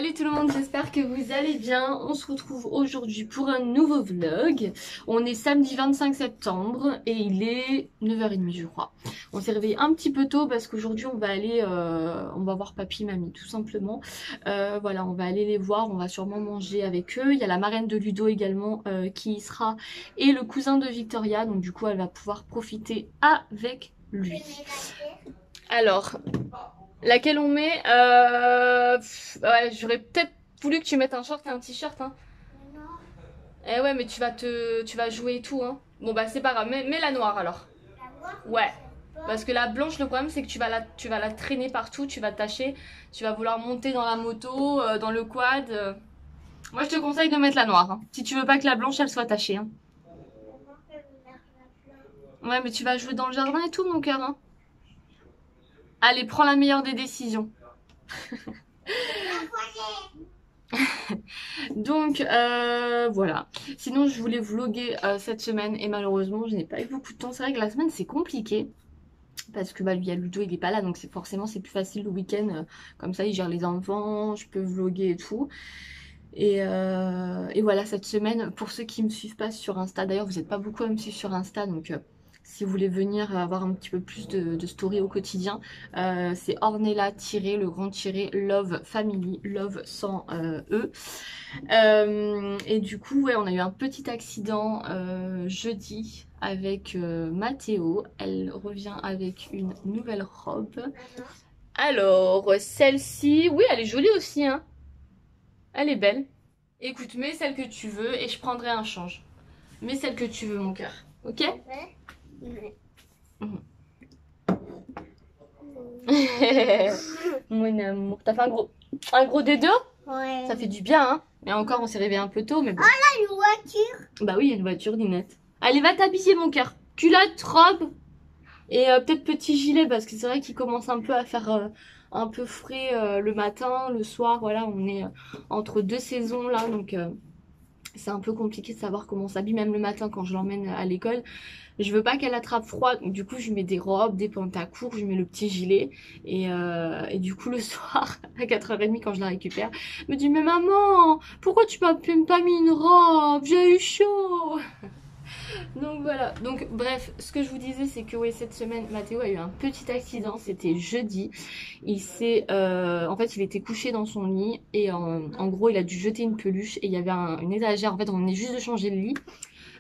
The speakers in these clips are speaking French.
Salut tout le monde, j'espère que vous allez bien. On se retrouve aujourd'hui pour un nouveau vlog. On est samedi 25 septembre et il est 9h30 je crois. On s'est réveillé un petit peu tôt parce qu'aujourd'hui on va aller, on va voir papy, mamie tout simplement. Voilà, on va aller les voir, on va sûrement manger avec eux. Il y a la marraine de Ludo également qui y sera et le cousin de Victoria. Donc du coup elle va pouvoir profiter avec lui. Alors... laquelle on met ouais, j'aurais peut-être voulu que tu mettes un short et un t-shirt hein. Non. Eh ouais mais tu vas jouer et tout hein. Bon bah c'est pas grave, mets la noire alors. La noire? Ouais. Parce que la blanche le problème c'est que tu vas la traîner partout, tu vas tâcher, tu vas vouloir monter dans la moto, dans le quad. Moi je te conseille de mettre la noire hein. Si tu veux pas que la blanche elle soit tachée hein. Ouais mais tu vas jouer dans le jardin et tout mon cœur hein. Allez, prends la meilleure des décisions. Donc voilà. Sinon je voulais vlogger cette semaine et malheureusement je n'ai pas eu beaucoup de temps. C'est vrai que la semaine c'est compliqué. Parce que bah lui, il y a Ludo, il est pas là, donc forcément c'est plus facile le week-end. Comme ça il gère les enfants, je peux vlogger et tout. Et voilà, cette semaine, pour ceux qui me suivent pas sur Insta, d'ailleurs vous n'êtes pas beaucoup à me suivre sur Insta, donc si vous voulez venir avoir un petit peu plus de story au quotidien, c'est Ornella le grand Love Family, Love sans E. Et du coup, ouais, on a eu un petit accident jeudi avec Mathéo. Elle revient avec une nouvelle robe. Alors, celle-ci, oui, elle est jolie aussi, hein. Elle est belle. Écoute, mets celle que tu veux et je prendrai un change. Mets celle que tu veux, mon cœur. Ok? Mon amour. T'as fait un gros des deux? Ouais. Ça fait du bien, hein? Mais encore, on s'est réveillé un peu tôt, mais bon. Oh là, une voiture! Bah oui, il y a une voiture, Ninette. Allez, va t'habiller, mon cœur. Culotte, robe et peut-être petit gilet, parce que c'est vrai qu'il commence un peu à faire un peu frais le matin, le soir. Voilà, on est entre deux saisons là, donc c'est un peu compliqué de savoir comment on s'habille, même le matin quand je l'emmène à l'école. Je veux pas qu'elle attrape froid, donc du coup je mets des robes, des pantacourts, je mets le petit gilet. Et du coup le soir, à 4h30 quand je la récupère, elle me dit mais maman, pourquoi tu m'as pas mis une robe? J'ai eu chaud. Donc voilà, donc bref, ce que je vous disais c'est que ouais, cette semaine Mathéo a eu un petit accident, c'était jeudi. Il s'est, en fait il était couché dans son lit et en gros il a dû jeter une peluche et il y avait une étagère, en fait on venait juste de changer le lit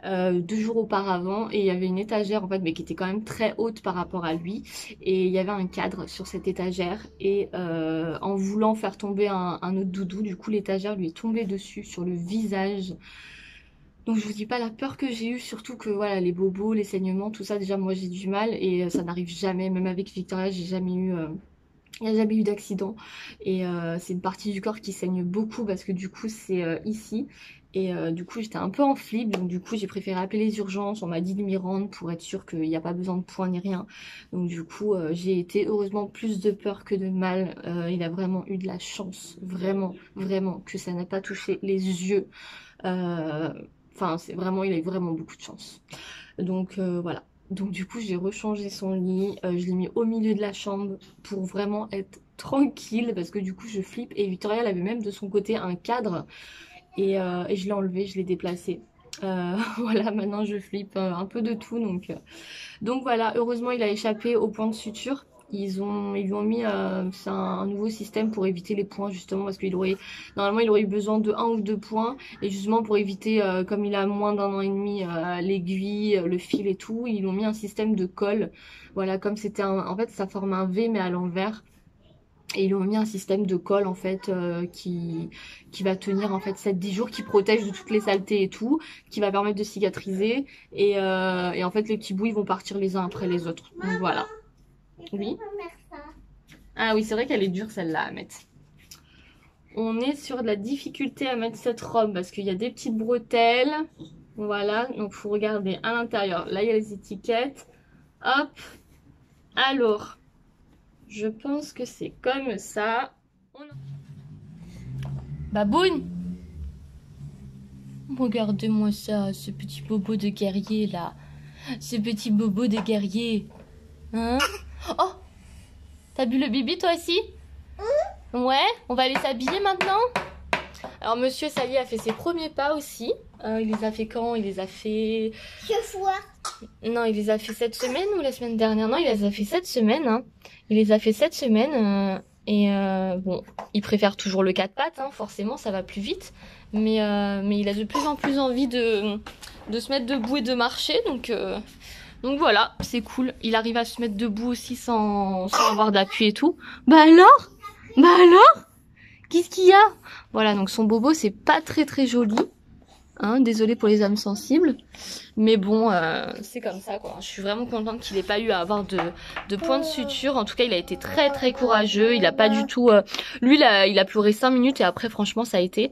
2 jours auparavant et il y avait une étagère en fait mais qui était quand même très haute par rapport à lui et il y avait un cadre sur cette étagère et en voulant faire tomber un autre doudou, du coup l'étagère lui est tombée dessus sur le visage. Donc je vous dis pas la peur que j'ai eue, surtout que voilà les bobos, les saignements, tout ça déjà moi j'ai du mal et ça n'arrive jamais, même avec Victoria j'ai jamais eu... il n'y a jamais eu d'accident et c'est une partie du corps qui saigne beaucoup parce que du coup c'est ici et du coup j'étais un peu en flip, donc du coup j'ai préféré appeler les urgences, on m'a dit de m'y rendre pour être sûre qu'il n'y a pas besoin de points ni rien. Donc du coup j'ai été heureusement plus de peur que de mal. Il a vraiment eu de la chance, vraiment que ça n'a pas touché les yeux. Enfin c'est vraiment, il a eu vraiment beaucoup de chance. Donc voilà. Donc du coup j'ai rechangé son lit, je l'ai mis au milieu de la chambre pour vraiment être tranquille parce que du coup je flippe et Victoria elle avait même de son côté un cadre et je l'ai enlevé, je l'ai déplacé. Voilà, maintenant je flippe un peu de tout donc voilà, heureusement il a échappé au point de suture. Ils lui ont mis c'est un nouveau système pour éviter les points justement parce qu'il aurait normalement il aurait eu besoin de 1 ou 2 points et justement pour éviter comme il a moins d'1 an et demi l'aiguille, le fil et tout, ils ont mis un système de colle. Voilà, comme c'était en fait ça forme un V mais à l'envers. Et ils ont mis un système de colle en fait qui va tenir en fait 7-10 jours, qui protège de toutes les saletés et tout, qui va permettre de cicatriser et en fait les petits bouts ils vont partir les uns après les autres. Donc voilà. Oui. Ah oui, c'est vrai qu'elle est dure celle-là à mettre. On est sur de la difficulté à mettre cette robe parce qu'il y a des petites bretelles. Voilà, donc faut regarder à l'intérieur. Là, il y a les étiquettes. Hop. Alors, je pense que c'est comme ça. Baboune! Regardez-moi ça, ce petit bobo de guerrier là. Ce petit bobo de guerrier. Hein? Oh! T'as bu le bibi toi aussi? Ouais, on va aller s'habiller maintenant. Alors monsieur Sally a fait ses premiers pas aussi. Il les a fait quand? Il les a fait... Ce soir. Non, il les a fait cette semaine ou la semaine dernière? Non, il les a fait cette semaine. Hein. Il les a fait cette semaine. Bon, il préfère toujours le 4 pattes, hein, forcément, ça va plus vite. Mais il a de plus en plus envie de se mettre debout et de marcher. Donc voilà, c'est cool. Il arrive à se mettre debout aussi sans avoir d'appui et tout. Bah alors? Qu'est-ce qu'il y a? Voilà, donc son bobo, c'est pas très très joli. Hein, désolée pour les âmes sensibles. Mais bon, c'est comme ça, quoi. Je suis vraiment contente qu'il ait pas eu à avoir de points de suture. En tout cas, il a été très très courageux. Il a pas du tout... Lui, il a pleuré 5 minutes et après, franchement, ça a été...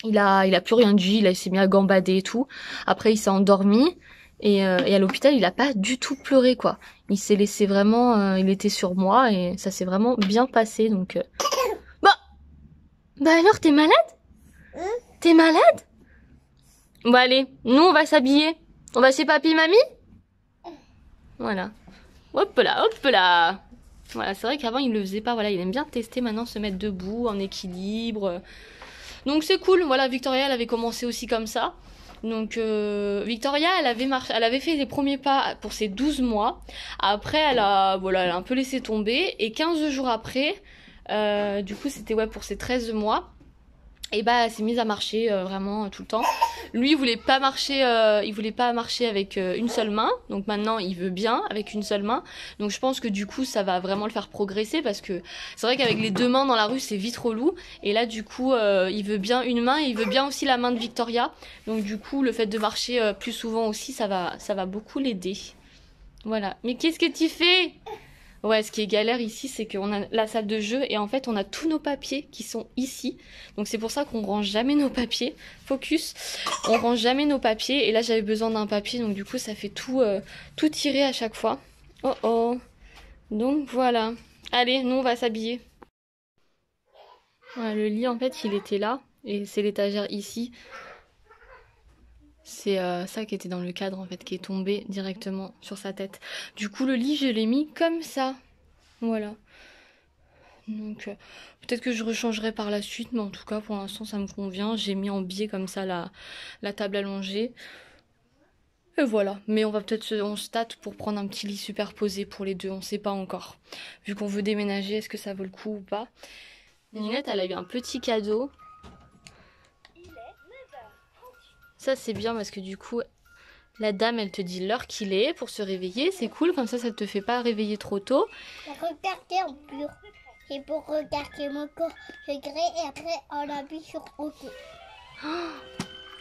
Il a plus rien dit. Il s'est mis à gambader et tout. Après, il s'est endormi. Et à l'hôpital, il a pas du tout pleuré, quoi. Il s'est laissé vraiment... il était sur moi et ça s'est vraiment bien passé, donc... Bah alors, t'es malade? T'es malade? Bon allez, nous on va s'habiller. On va chez papy, mamie? Voilà. Hop là, hop là. Voilà, c'est vrai qu'avant il le faisait pas. Voilà, il aime bien tester maintenant se mettre debout, en équilibre. Donc c'est cool. Voilà, Victoria, elle avait commencé aussi comme ça. Donc Victoria, elle avait fait les premiers pas pour ses 12 mois. Après, elle a un peu laissé tomber. Et 15 jours après... du coup c'était pour ses 13 mois et bah elle s'est mise à marcher vraiment tout le temps. Lui il voulait pas marcher avec une seule main, donc maintenant il veut bien avec une seule main, donc je pense que du coup ça va vraiment le faire progresser parce que c'est vrai qu'avec les 2 mains dans la rue c'est vite relou, et là du coup il veut bien une main et il veut bien aussi la main de Victoria, donc du coup le fait de marcher plus souvent aussi ça va beaucoup l'aider. Voilà. Mais qu'est-ce que tu fais? Ouais, ce qui est galère ici, c'est qu'on a la salle de jeu et en fait, on a tous nos papiers qui sont ici. Donc c'est pour ça qu'on range jamais nos papiers. Focus. On range jamais nos papiers. Et là, j'avais besoin d'un papier, donc du coup, ça fait tout tirer à chaque fois. Oh oh. Donc voilà. Allez, nous, on va s'habiller. Voilà, le lit, en fait, il était là. Et c'est l'étagère ici. C'est ça qui était dans le cadre en fait, qui est tombé directement sur sa tête. Du coup le lit je l'ai mis comme ça. Voilà. Donc peut-être que je rechangerai par la suite, mais en tout cas pour l'instant ça me convient. J'ai mis en biais comme ça la table allongée. Et voilà. Mais on va peut-être on se tâte pour prendre un petit lit superposé pour les deux, on sait pas encore. Vu qu'on veut déménager, est-ce que ça vaut le coup ou pas? Ninette, elle a eu un petit cadeau. Ça c'est bien parce que du coup la dame elle te dit l'heure qu'il est pour se réveiller, c'est cool, comme ça te fait pas réveiller trop tôt. Regarder en pur, c'est pour regarder mon corps secret et après on appuie sur OK.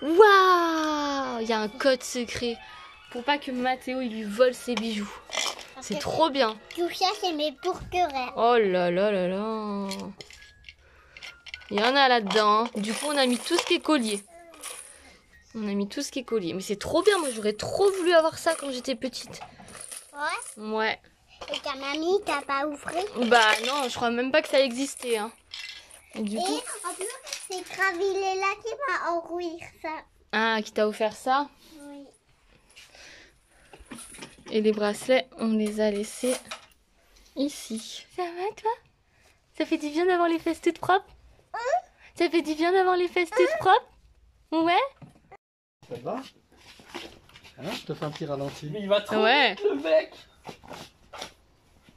Waouh, il y a un code secret pour pas que Mathéo il lui vole ses bijoux. C'est trop bien. Tout ça c'est mes pourquerets. Oh là là là là. Il y en a là-dedans. Du coup on a mis tout ce qui est collier. On a mis tout ce qui est collier. Mais c'est trop bien. Moi, j'aurais trop voulu avoir ça quand j'étais petite. Ouais? Ouais. Et ta mamie t'a pas ouvert? Bah non, je crois même pas que ça existait. Hein. Et du coup... en plus, c'est Gravillela qui m'a offert ça. Ah, qui t'a offert ça? Oui. Et les bracelets, on les a laissés ici. Ça va, toi? Ça fait du bien d'avoir les fesses toutes propres? Ça fait du bien d'avoir les fesses toutes propres? Ouais? Ça va? Hein, je te fais un petit ralenti. Mais il va trop ouais. vite, le mec.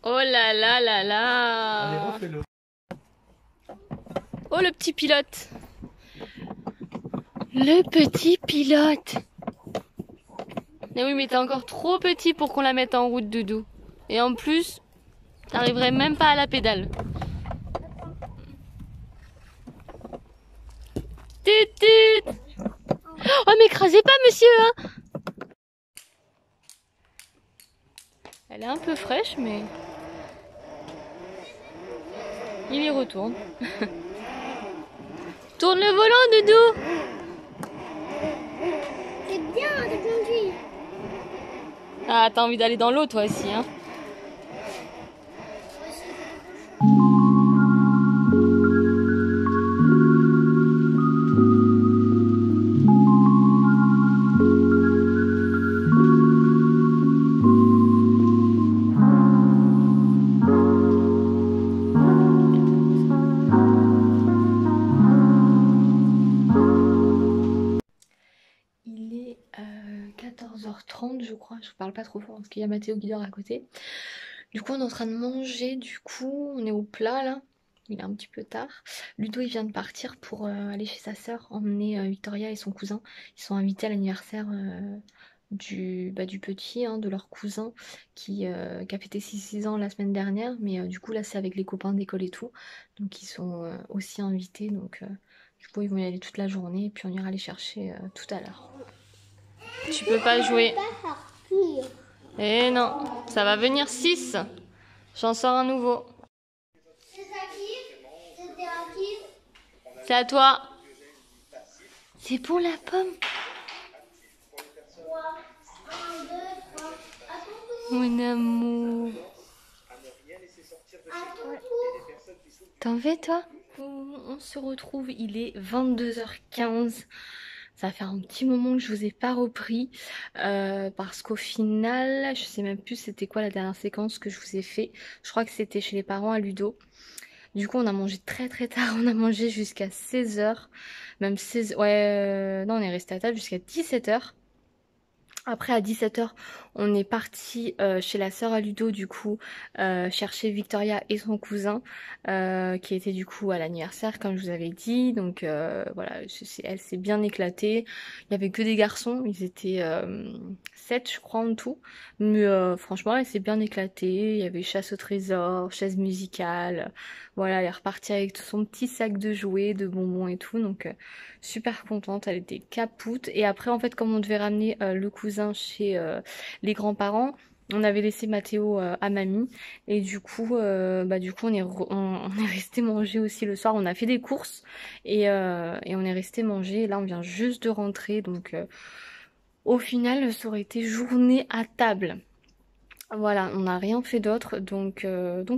Oh là là là là. Allez, refais-le. Oh le petit pilote. Le petit pilote. Mais oui, mais t'es encore trop petit pour qu'on la mette en route, Doudou. Et en plus, t'arriverais même pas à la pédale. Tut tut. Oh, m'écrasez pas, monsieur, hein. Elle est un peu fraîche, mais... Il y retourne. Tourne le volant, Doudou. C'est bien de conduire. Ah, t'as envie d'aller dans l'eau, toi aussi, hein. parle pas trop fort parce qu'il y a Mathéo qui dort à côté. Du coup on est en train de manger, du coup on est au plat là. Il est un petit peu tard. Ludo il vient de partir pour aller chez sa sœur, emmener Victoria et son cousin. Ils sont invités à l'anniversaire du petit, hein, de leur cousin qui a fêté ses 6 ans la semaine dernière. Mais du coup là c'est avec les copains d'école et tout. Donc ils sont aussi invités. Donc du coup ils vont y aller toute la journée et puis on ira les chercher tout à l'heure. Tu peux pas jouer. Eh non, ça va venir 6. J'en sors un nouveau. C'est à toi. C'est pour la pomme. Mon amour. T'en fais toi? On se retrouve, il est 22h15. Ça va faire un petit moment que je vous ai pas repris parce qu'au final, je sais même plus c'était quoi la dernière séquence que je vous ai fait. Je crois que c'était chez les parents à Ludo. Du coup on a mangé très tard, on a mangé jusqu'à 16h, même 16, ouais, non on est resté à table jusqu'à 17h. Après à 17h on est parti chez la sœur à Ludo du coup chercher Victoria et son cousin qui était du coup à l'anniversaire comme je vous avais dit. Donc voilà, elle s'est bien éclatée. Il y avait que des garçons, ils étaient 7 je crois en tout. Mais franchement elle s'est bien éclatée. Il y avait chasse au trésor, chaise musicale. Voilà, elle est repartie avec tout son petit sac de jouets, de bonbons et tout. Donc super contente, elle était capoute. Et après en fait comme on devait ramener le cousin chez les grands-parents, on avait laissé Mathéo à mamie et du coup on est resté manger aussi le soir. On a fait des courses et on est resté manger. Et là on vient juste de rentrer, donc au final ça aurait été journée à table. Voilà, on n'a rien fait d'autre, donc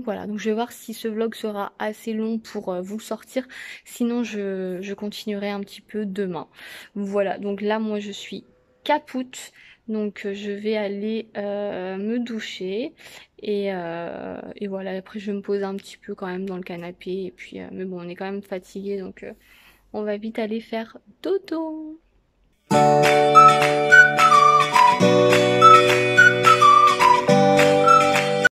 voilà. Donc je vais voir si ce vlog sera assez long pour vous sortir. Sinon je continuerai un petit peu demain. Voilà, donc là moi je suis capoute. Donc je vais aller me doucher et voilà, après je vais me poser un petit peu quand même dans le canapé et puis mais bon on est quand même fatigué, donc on va vite aller faire dodo.